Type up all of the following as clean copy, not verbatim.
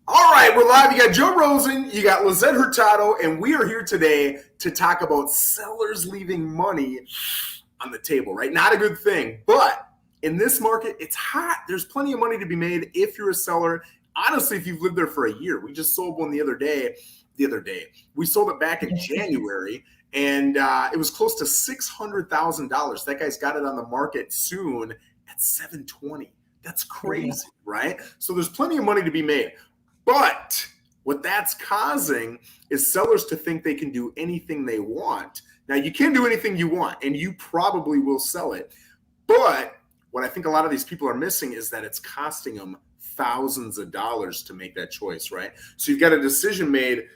All right, we're live. You got Joe Rosen, you got Lissette Hurtado, and we are here today to talk about sellers leaving money on the table, right? Not a good thing, but in this market, it's hot. There's plenty of money to be made if you're a seller. Honestly, if you've lived there for a year, we just sold one the other day. We sold it back in January, and it was close to $600,000. That guy's got it on the market soon at 720. That's crazy, right? So there's plenty of money to be made. But what that's causing is sellers to think they can do anything they want. Now, you can do anything you want, and you probably will sell it. But what I think a lot of these people are missing is that it's costing them thousands of dollars to make that choice, right? So you've got a decision made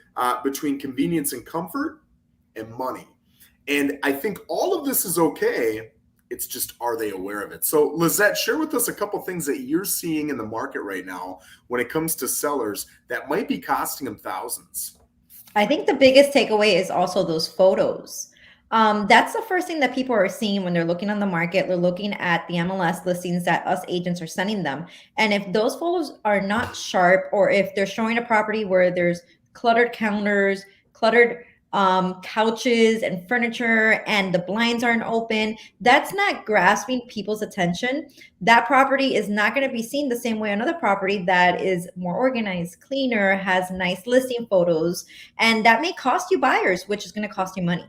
between convenience and comfort and money. And I think all of this is okay. It's just, are they aware of it? So Lissette, share with us a couple things that you're seeing in the market right now when it comes to sellers that might be costing them thousands. I think the biggest takeaway is also those photos. That's the first thing that people are seeing when they're looking on the market. They're looking at the MLS listings that us agents are sending them. And if those photos are not sharp, or if they're showing a property where there's cluttered counters, cluttered couches and furniture, and the blinds aren't open, that's not grasping people's attention. That property is not going to be seen the same way another property that is more organized, cleaner, has nice listing photos, and that may cost you buyers, which is going to cost you money.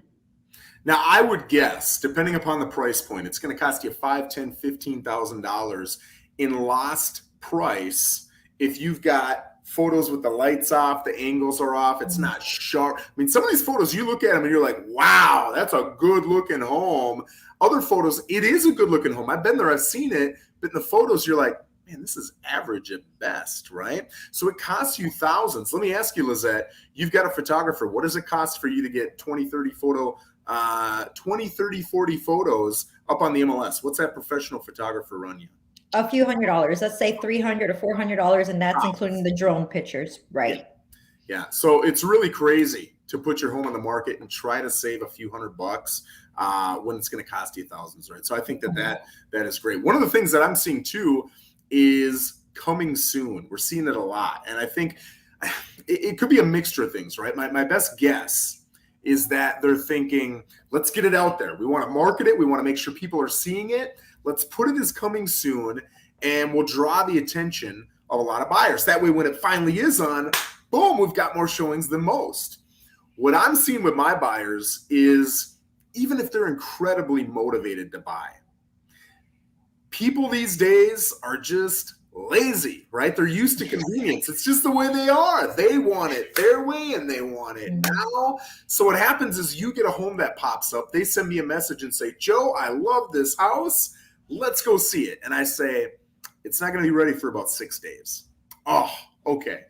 Now, I would guess, depending upon the price point, it's going to cost you $5,000, $10,000, $15,000 in lost price if you've got photos with the lights off, the angles are off, it's not sharp. I mean, some of these photos, you look at them and you're like, wow, that's a good looking home. Other photos, it is a good looking home. I've been there, I've seen it, but in the photos, you're like, man, this is average at best, right? So it costs you thousands. Let me ask you, Lissette, you've got a photographer. What does it cost for you to get 20, 30, 40 photos up on the MLS? What's that professional photographer run you? A few $100s, let's say $300 or $400, and that's including the drone pictures, right? Yeah. So it's really crazy to put your home on the market and try to save a few $100 when it's going to cost you thousands, right? So I think that is great. One of the things that I'm seeing too is coming soon. We're seeing it a lot, and I think it could be a mixture of things, right? My best guess is that they're thinking, let's get it out there. We want to market it. We want to make sure people are seeing it. Let's put it as coming soon, and we'll draw the attention of a lot of buyers. That way, when it finally is on, boom, we've got more showings than most. What I'm seeing with my buyers is, even if they're incredibly motivated to buy, people these days are just lazy, right? They're used to convenience. It's just the way they are. They want it their way, and they want it now. So what happens is you get a home that pops up. They send me a message and say, Joe, I love this house. Let's go see it. And I say, it's not going to be ready for about 6 days. Oh, okay.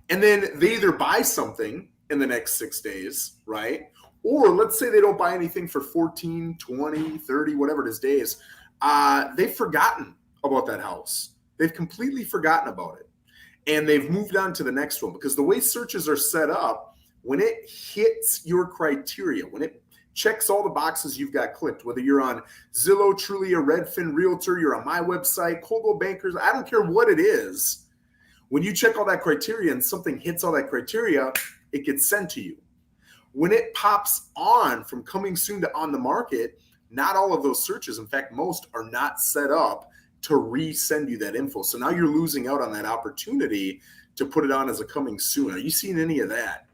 And then they either buy something in the next 6 days, right? Or let's say they don't buy anything for 14, 20, 30, whatever it is days. They've forgotten about that house. They've completely forgotten about it. And they've moved on to the next one, because the way searches are set up, when it hits your criteria, when it checks all the boxes you've got clicked, whether you're on Zillow, Trulia, Redfin, Realtor, you're on my website, Coldwell Bankers, I don't care what it is. When you check all that criteria and something hits all that criteria, it gets sent to you. When it pops on from coming soon to on the market, not all of those searches, in fact, most are not set up to resend you that info. So now you're losing out on that opportunity to put it on as a coming soon. Are you seeing any of that?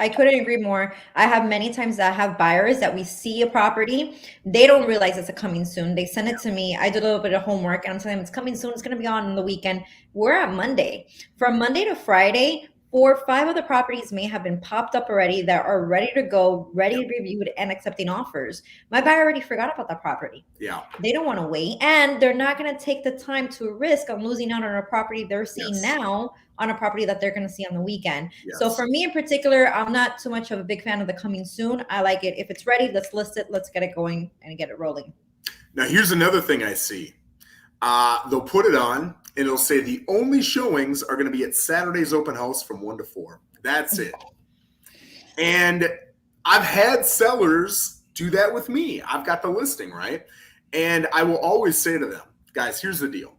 I couldn't agree more. I have many times that I have buyers that we see a property. They don't realize it's a coming soon. They send it to me. I do a little bit of homework, and I'm telling them it's coming soon. It's going to be on the weekend. We're at Monday. From Monday to Friday, 4 or 5 of the properties may have been popped up already that are ready to go, ready reviewed, and accepting offers. My buyer already forgot about that property. Yeah. They don't want to wait, and they're not going to take the time to risk on losing out on a property they're seeing now on a property that they're going to see on the weekend. So for me in particular, I'm not too much of a big fan of the coming soon. I like it. If it's ready, let's list it. Let's get it going and get it rolling. Now, here's another thing I see. They'll put it on, and it'll say the only showings are going to be at Saturday's open house from 1 to 4. That's it. And I've had sellers do that with me. I've got the listing, right? And I will always say to them, guys, here's the deal.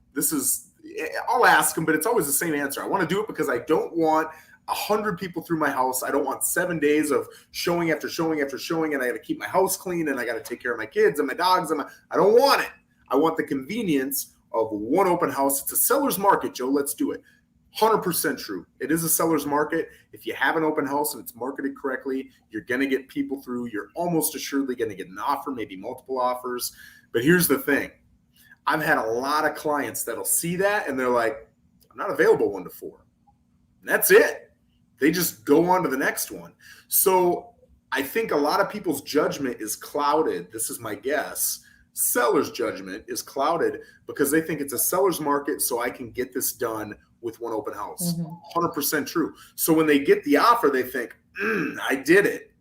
I'll ask them, but it's always the same answer. I want to do it because I don't want 100 people through my house. I don't want 7 days of showing after showing after showing, and I got to keep my house clean, and I got to take care of my kids and my dogs. I don't want it. I want the convenience of one open house. It's a seller's market, Joe. Let's do it. 100% true. It is a seller's market. If you have an open house and it's marketed correctly, you're going to get people through. You're almost assuredly going to get an offer, maybe multiple offers. But here's the thing. I've had a lot of clients that'll see that and they're like, I'm not available 1 to 4. And that's it. They just go on to the next one. So I think a lot of people's judgment is clouded. This is my guess. Seller's judgment is clouded because they think it's a seller's market, so I can get this done with one open house. 100% true. So when they get the offer, they think, I did it.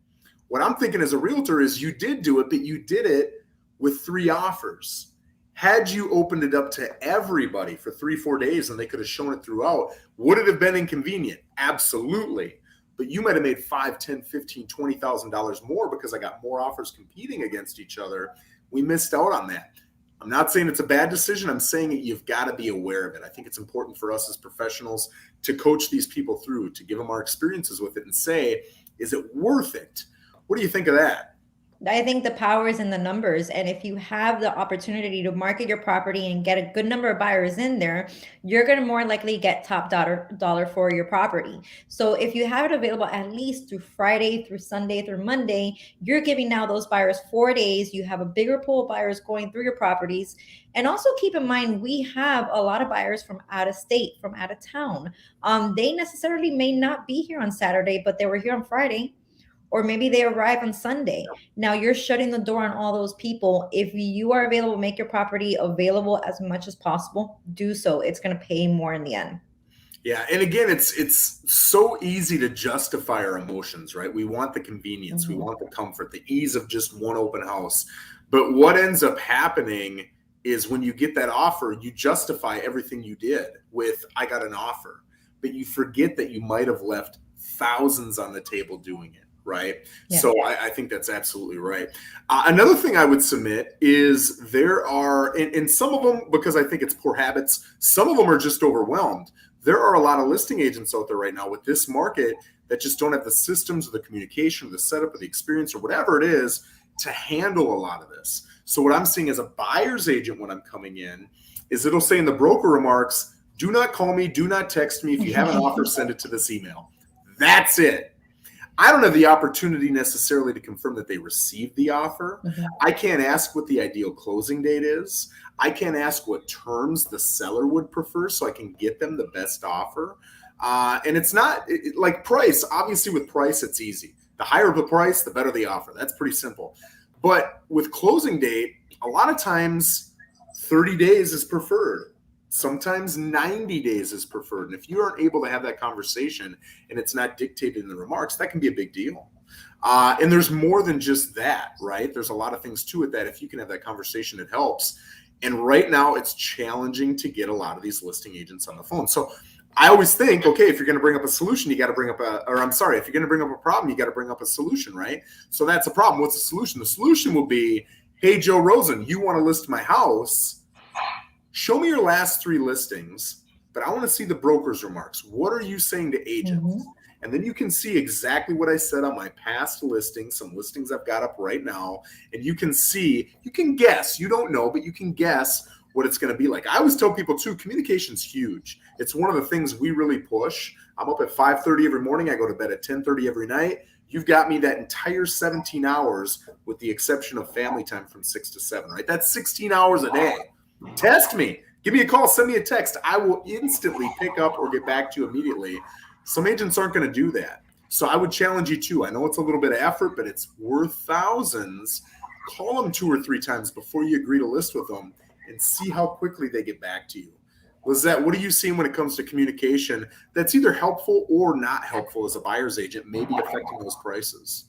What I'm thinking as a realtor is you did do it, but you did it with 3 offers. Had you opened it up to everybody for 3-4 days and they could have shown it throughout, would it have been inconvenient? Absolutely. But you might have made $5, $10, $15, $20,000 more because I got more offers competing against each other. We missed out on that. I'm not saying it's a bad decision. I'm saying that you've got to be aware of it. I think it's important for us as professionals to coach these people through, to give them our experiences with it and say, is it worth it? What do you think of that? I think the power is in the numbers. And if you have the opportunity to market your property and get a good number of buyers in there, you're going to more likely get top dollar for your property. So if you have it available at least through Friday, through Sunday, through Monday, you're giving now those buyers 4 days. You have a bigger pool of buyers going through your properties. And also keep in mind, we have a lot of buyers from out of state, from out of town. They necessarily may not be here on Saturday, but they were here on Friday. Or maybe they arrive on Sunday. Now you're shutting the door on all those people. If you are available, make your property available as much as possible. Do so. It's going to pay more in the end. Yeah, and again, it's so easy to justify our emotions, right? We want the convenience, we want the comfort, the ease of just one open house. But what ends up happening is when you get that offer, you justify everything you did with, I got an offer. But you forget that you might have left thousands on the table doing it. Right. Yeah. So I think that's absolutely right. Another thing I would submit is there are, and some of them, because I think it's poor habits, some of them are just overwhelmed. There are a lot of listing agents out there right now with this market that just don't have the systems or the communication or the setup or the experience or whatever it is to handle a lot of this. So what I'm seeing as a buyer's agent when I'm coming in is it'll say in the broker remarks, do not call me, do not text me. If you have an offer, send it to this email. That's it. I don't have the opportunity necessarily to confirm that they received the offer. I can't ask what the ideal closing date is. I can't ask what terms the seller would prefer so I can get them the best offer. And it's not like price. Obviously, with price, it's easy. The higher the price, the better the offer. That's pretty simple. But with closing date, a lot of times 30 days is preferred. Sometimes 90 days is preferred. And if you aren't able to have that conversation and it's not dictated in the remarks, that can be a big deal. And there's more than just that, right? There's a lot of things to it that if you can have that conversation, it helps. And right now it's challenging to get a lot of these listing agents on the phone. So I always think, okay, if you're going to bring up a solution, you got to bring up if you're going to bring up a problem, you got to bring up a solution, right? So that's a problem. What's the solution? The solution will be, hey, Joe Rosen, you want to list my house? Show me your last 3 listings, but I want to see the broker's remarks. What are you saying to agents? And then you can see exactly what I said on my past listings, some listings I've got up right now. And you can see, you can guess, you don't know, but you can guess what it's going to be like. I always tell people too, communication's huge. It's one of the things we really push. I'm up at 5:30 every morning. I go to bed at 10:30 every night. You've got me that entire 17 hours with the exception of family time from 6 to 7, right? That's 16 hours a day. Test me. Give me a call. Send me a text. I will instantly pick up or get back to you immediately. Some agents aren't going to do that. So I would challenge you too. I know it's a little bit of effort, but it's worth thousands. Call them 2 or 3 times before you agree to list with them and see how quickly they get back to you. Lissette, what are you seeing when it comes to communication that's either helpful or not helpful as a buyer's agent, maybe affecting those prices?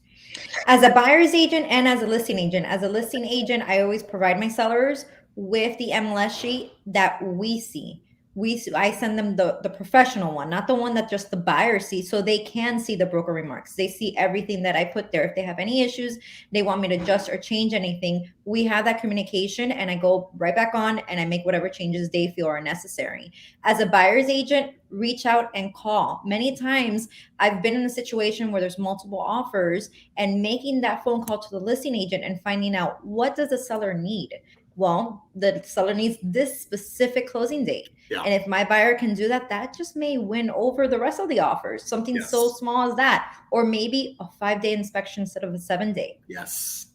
As a buyer's agent and as a listing agent, I always provide my sellers with the MLS sheet that we see. I send them the professional one, not the one that just the buyer sees, so they can see the broker remarks. They see everything that I put there. If they have any issues, they want me to adjust or change anything, we have that communication, and I go right back on and I make whatever changes they feel are necessary. As a buyer's agent, reach out and call. Many times I've been in a situation where there's multiple offers, and making that phone call to the listing agent and finding out, what does the seller need? Well, the seller needs this specific closing date. Yeah. And if my buyer can do that, that just may win over the rest of the offers. Something so small as that, or maybe a 5-day inspection instead of a 7-day. Yes.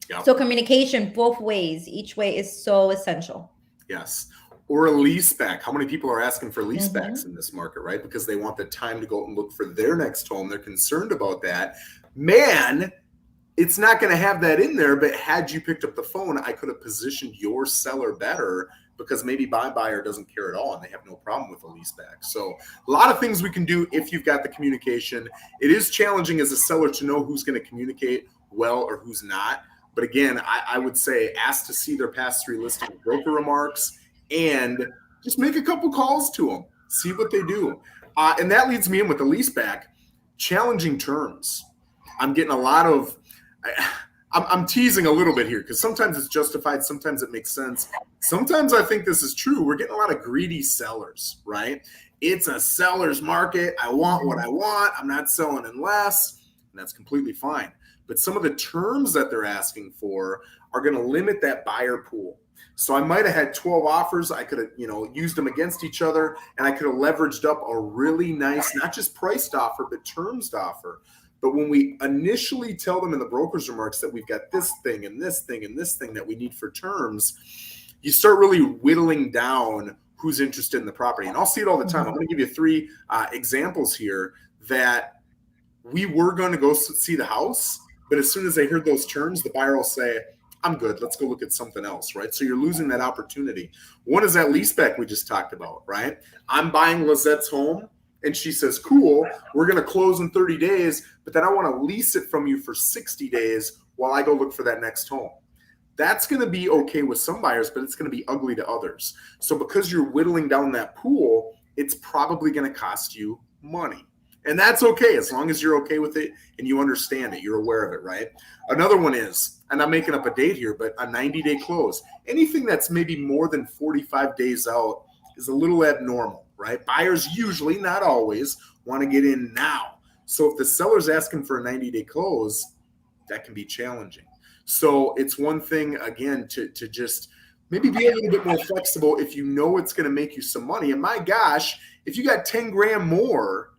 Yep. So communication both ways, each way is so essential. Yes. Or a lease back. How many people are asking for lease backs in this market, right? Because they want the time to go and look for their next home. They're concerned about that. Man, it's not going to have that in there, but had you picked up the phone, I could have positioned your seller better, because maybe my buyer doesn't care at all and they have no problem with a lease back. So a lot of things we can do if you've got the communication. It is challenging as a seller to know who's going to communicate well or who's not. But again, I would say ask to see their past 3 listing broker remarks and just make a couple calls to them, see what they do. And that leads me in with the lease back, challenging terms. I'm getting a lot of, I'm teasing a little bit here because sometimes it's justified, sometimes it makes sense. Sometimes I think this is true. We're getting a lot of greedy sellers, right? It's a seller's market. I want what I want. I'm not selling unless, and that's completely fine. But some of the terms that they're asking for are going to limit that buyer pool. So I might have had 12 offers. I could have, used them against each other, and I could have leveraged up a really nice, not just priced offer, but terms offer. But when we initially tell them in the broker's remarks that we've got this thing and this thing and this thing that we need for terms, you start really whittling down who's interested in the property. And I'll see it all the time. I'm going to give you 3 examples here that we were going to go see the house, but as soon as they heard those terms, the buyer will say, I'm good. Let's go look at something else, right? So you're losing that opportunity. One is that leaseback we just talked about, right? I'm buying Lisette's home, and she says, cool, we're going to close in 30 days, but then I want to lease it from you for 60 days while I go look for that next home. That's going to be okay with some buyers, but it's going to be ugly to others. So because you're whittling down that pool, it's probably going to cost you money. And that's okay, as long as you're okay with it and you understand it, you're aware of it, right? Another one is, and I'm making up a date here, but a 90-day close. Anything that's maybe more than 45 days out is a little abnormal, right? Buyers usually, not always, want to get in now. So if the seller's asking for a 90-day close, that can be challenging. So it's one thing, again, to just maybe be a little bit more flexible if you know it's going to make you some money. And my gosh, if you got 10 grand more,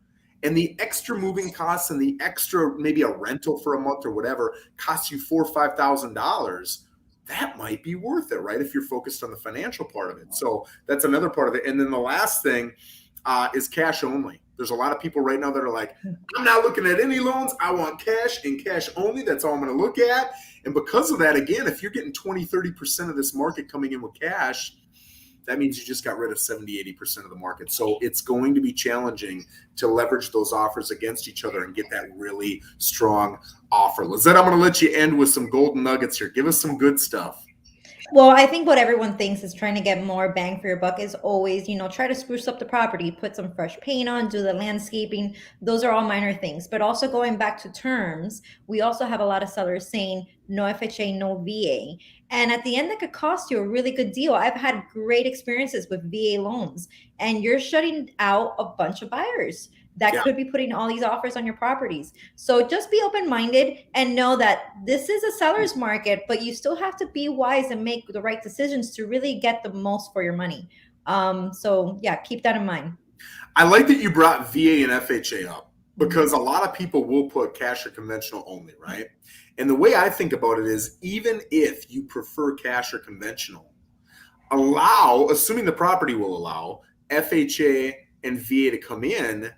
and the extra moving costs and the extra, maybe a rental for a month or whatever, costs you $4,000 or $5,000, that might be worth it, right? If you're focused on the financial part of it. So that's another part of it. And then the last thing is cash only. There's a lot of people right now that are like, I'm not looking at any loans. I want cash and cash only. That's all I'm going to look at. And because of that, again, if you're getting 20, 30% of this market coming in with cash, that means you just got rid of 70, 80% of the market. So it's going to be challenging to leverage those offers against each other and get that really strong offer. Lissette, I'm going to let you end with some golden nuggets here. Give us some good stuff. Well, I think what everyone thinks is trying to get more bang for your buck is always, try to spruce up the property, put some fresh paint on, do the landscaping. Those are all minor things. But also going back to terms, we also have a lot of sellers saying no FHA, no VA. And at the end, that could cost you a really good deal. I've had great experiences with VA loans, and you're shutting out a bunch of buyers that could be putting all these offers on your properties. So just be open-minded and know that this is a seller's market, but you still have to be wise and make the right decisions to really get the most for your money. So yeah, keep that in mind. I like that you brought VA and FHA up, because a lot of people will put cash or conventional only, right? And the way I think about it is, even if you prefer cash or conventional, assuming the property will allow FHA and VA to come in,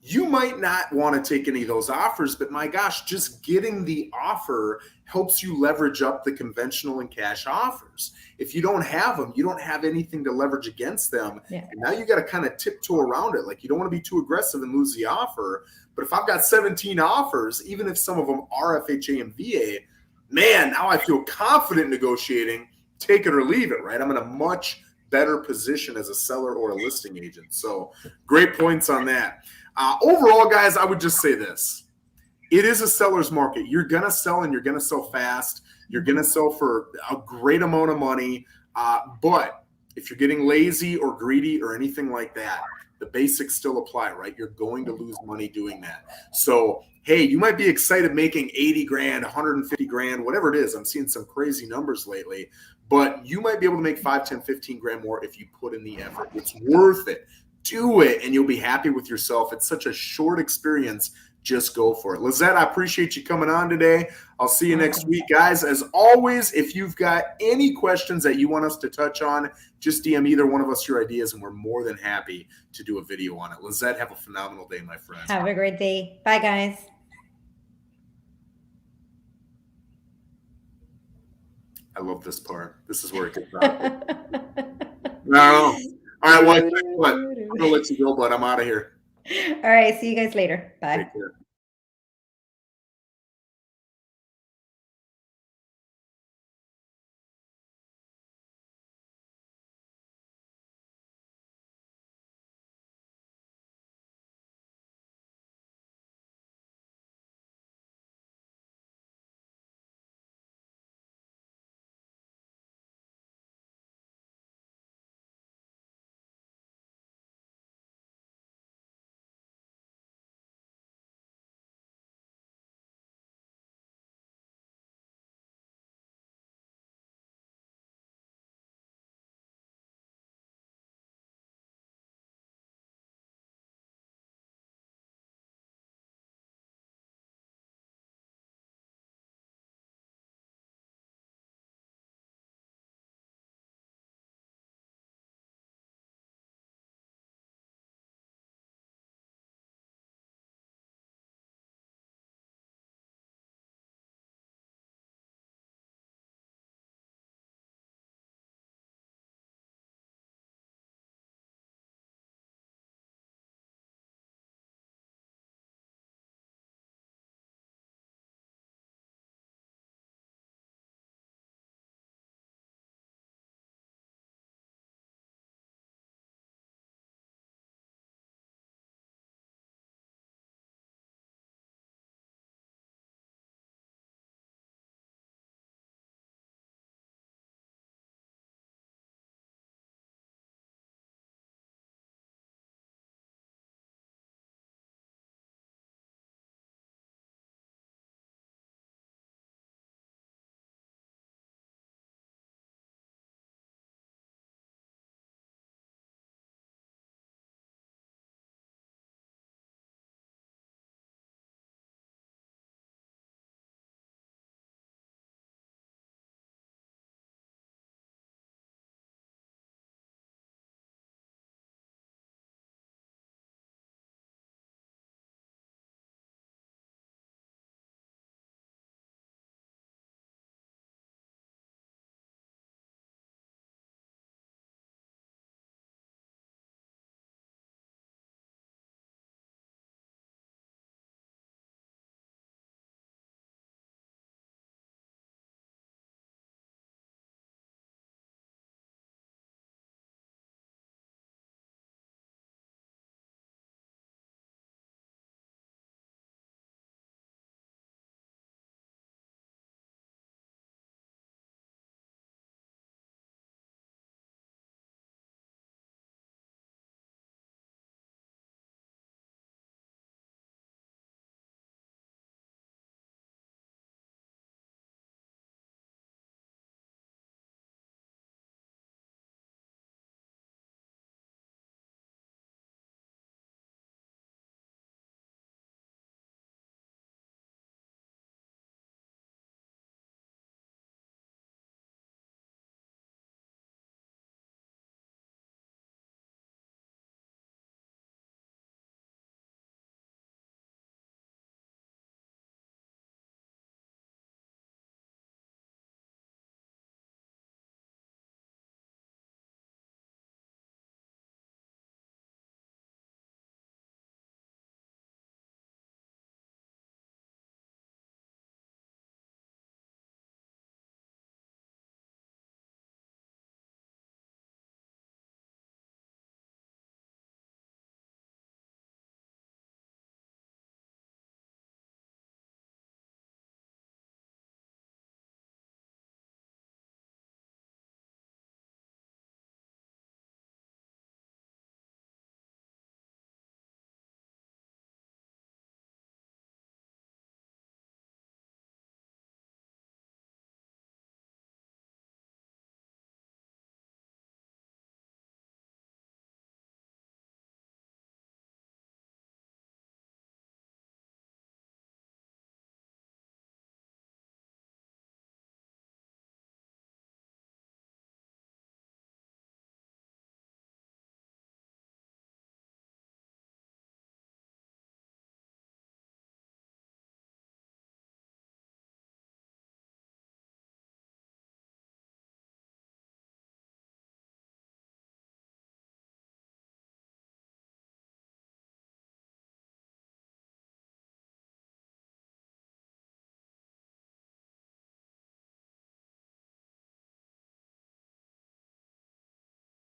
you might not want to take any of those offers, but my gosh, just getting the offer helps you leverage up the conventional and cash offers. If you don't have them, you don't have anything to leverage against them. Yeah. And now you got to kind of tiptoe around it. Like, you don't want to be too aggressive and lose the offer. But if I've got 17 offers, even if some of them are FHA and VA, man, now I feel confident negotiating, take it or leave it, right? I'm in a much better position as a seller or a listing agent. So great points on that. Overall, guys, I would just say this. It is a seller's market. You're going to sell, and you're going to sell fast. You're going to sell for a great amount of money. But if you're getting lazy or greedy or anything like that, the basics still apply, right? You're going to lose money doing that. So, hey, you might be excited making 80 grand, 150 grand, whatever it is. I'm seeing some crazy numbers lately, but you might be able to make 5, 10, 15 grand more if you put in the effort. It's worth it. Do it, and you'll be happy with yourself. It's such a short experience. Just go for it. Lissette, I appreciate you coming on today. I'll see you next week, guys. As always, if you've got any questions that you want us to touch on, just DM either one of us your ideas, and we're more than happy to do a video on it. Lissette, have a phenomenal day, my friend. Have a great day. Bye, guys. I love this part. This is where it gets out. No. All right, well, I'm going to let you go, but I'm out of here. All right. See you guys later. Bye. Take care.